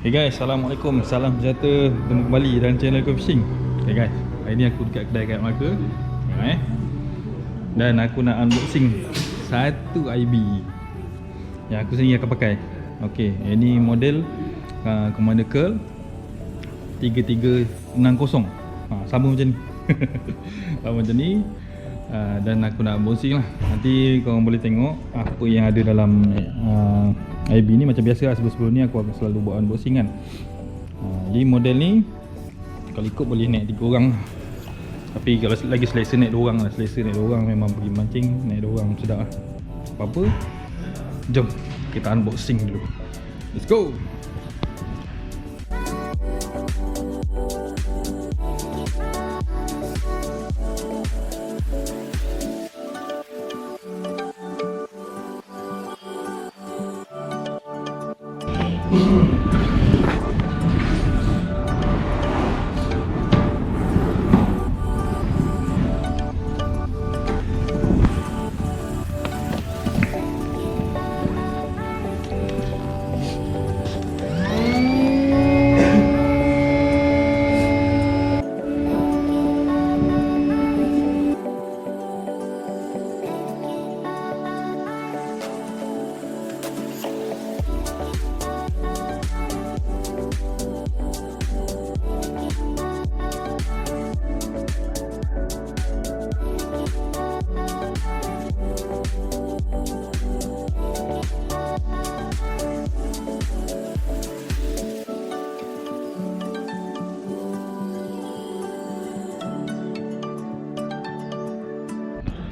Hey guys, Assalamualaikum. Salam sejahtera. Bertemu kembali dalam channel Go Fishing. Hey guys, hari ni aku dekat kedai kat Melaka. Tengok Dan aku nak unboxing satu IB yang aku sendiri akan pakai. Okey, ini model Commander Curl 3360. Sama macam ni. Sama macam ni. Dan aku nak unboxing lah. Nanti korang boleh tengok apa yang ada dalam IB ni. Macam biasa lah, sebelum ni aku selalu buat unboxing kan. Jadi model ni kalau ikut boleh naik 3 orang lah. Tapi kalau lagi selesa naik 2 orang lah. Selesa naik 2 orang, memang pergi mancing naik 2 orang sedap lah. Apa-apa, jom kita unboxing dulu. Let's go.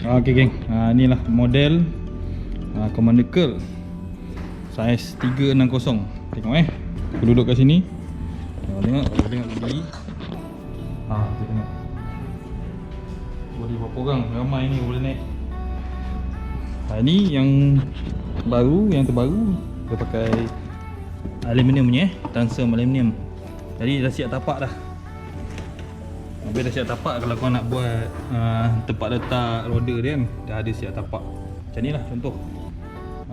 Okey geng, inilah model Commander Curl saiz 360. Tengok aku duduk kat sini. Tengok body. Tengok body berapa orang, ramai ni boleh naik. Ini yang baru, yang terbaru dia pakai aluminium ni, Tansom aluminium. Jadi dah siap tapak dah. Habis dah siap tapak. Kalau kau nak buat tempat letak roda dia kan, dah ada siap tapak. Macam ni lah contoh.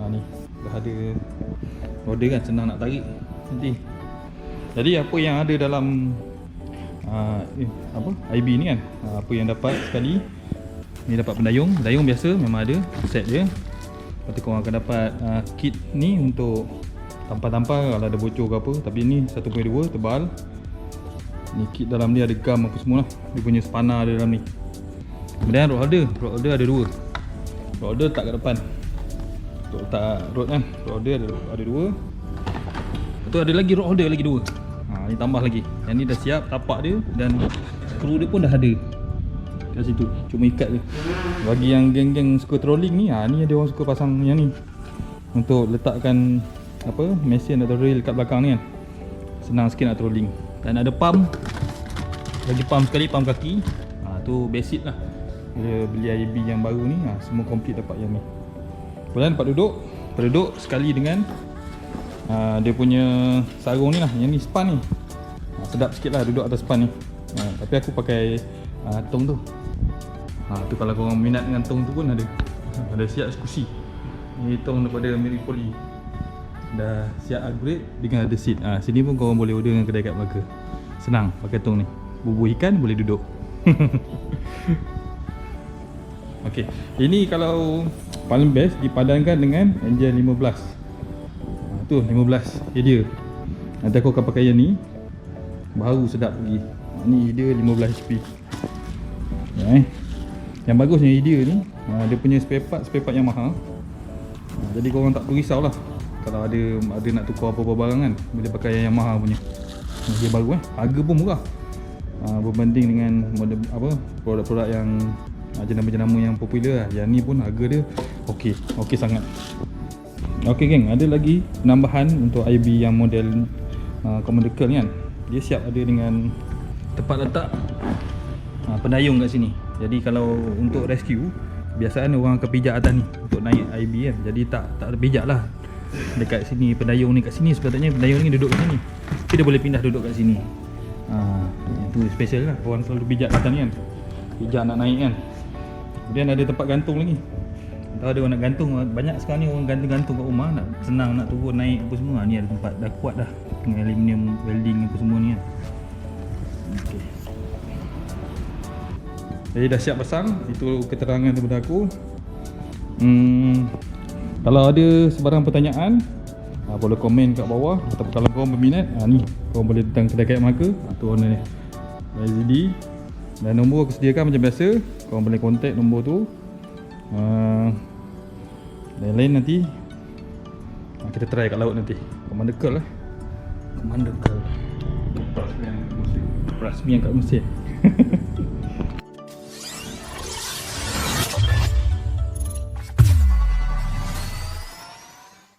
Ni dah ada roda kan, senang nak tarik nanti. Jadi apa yang ada dalam IB ni kan, apa yang dapat sekali ni, dapat pendayung biasa memang ada set dia. Lepas tu korang akan dapat kit ni untuk tampar-tampar kalau ada bocor ke apa. Tapi ni 1.2 tebal. Ni kit dalam dia ada gam apa semua lah. Dia punya spanner ada dalam ni. Kemudian rod holder ada 2. Rod holder letak kat depan untuk letak rod kan. Rod holder ada 2. Lepas tu ada lagi rod holder lagi 2. Ni tambah lagi. Yang ni dah siap tapak dia, dan skru dia pun dah ada kat situ. Cuma ikat je. Bagi yang geng-geng suka trolling ni, ni ada orang suka pasang yang ni untuk letakkan mesin atau reel kat belakang ni kan. Senang sikit nak trolling. Dan ada pump. Lagi pump sekali, pump kaki. Tu basic lah. Bila beli IB yang baru ni, semua komplit dapat yang ni. Kemudian tempat duduk sekali dengan dia punya sarung ni lah. Yang ni span ni. Sedap sikit lah duduk atas span ni. Tapi aku pakai tong tu. Tu kalau korang minat dengan tong tu pun ada. Ada siap kursi. Ni tong daripada Miripoli. Dah siap upgrade dengan ada seat. Sini pun korang boleh order dengan kedai kat Melaka. Senang pakai tong ni. Bubur ikan boleh duduk. Okey, ini kalau paling best dipadankan dengan Angel 15. Tu 15 dia. Nanti aku akan pakai yang ni. Baru sedap lagi. Ni dia 15 HP. Yang bagusnya dia ni, dia punya spare part yang mahal. Jadi korang tak perlu risau lah kalau ada nak tukar apa-apa barang kan, boleh pakai yang Yamaha punya. Dia baru harga pun murah. Berbanding dengan produk-produk yang jenama-jenama yang popular lah. Yang ni pun harga dia okey sangat. Okey geng, ada lagi penambahan untuk IB yang model Commander Curl ni kan. Dia siap ada dengan tempat letak pendayung kat sini. Jadi kalau untuk rescue, biasanya orang akan pijak atas ni untuk naik IB kan. Jadi tak ada pijak lah dekat sini. Pendayung ni kat sini, sepatutnya pendayung ni duduk kat sini, tapi dia boleh pindah duduk kat sini. Itu special lah. Orang selalu pijak kat atas ni kan, pijak nak naik kan. Kemudian ada tempat gantung lagi. Tahu ada orang nak gantung, banyak sekarang ni orang gantung-gantung kat rumah, nak senang nak turun naik apa semua. Ni ada tempat dah kuat dah dengan aluminium welding apa semua ni kan. Okey. Jadi dah siap pasang. Itu keterangan daripada aku. Kalau ada sebarang pertanyaan, boleh komen kat bawah. Atau kalau korang berminat, ni korang boleh datang kedai Kayak Melaka. Tu owner ni YZD. Dan nombor aku sediakan macam biasa. Korang boleh contact nombor tu. Lain-lain nanti kita try kat laut nanti. Commander Curl lah. Commander Curl Perasmian kat Mesir.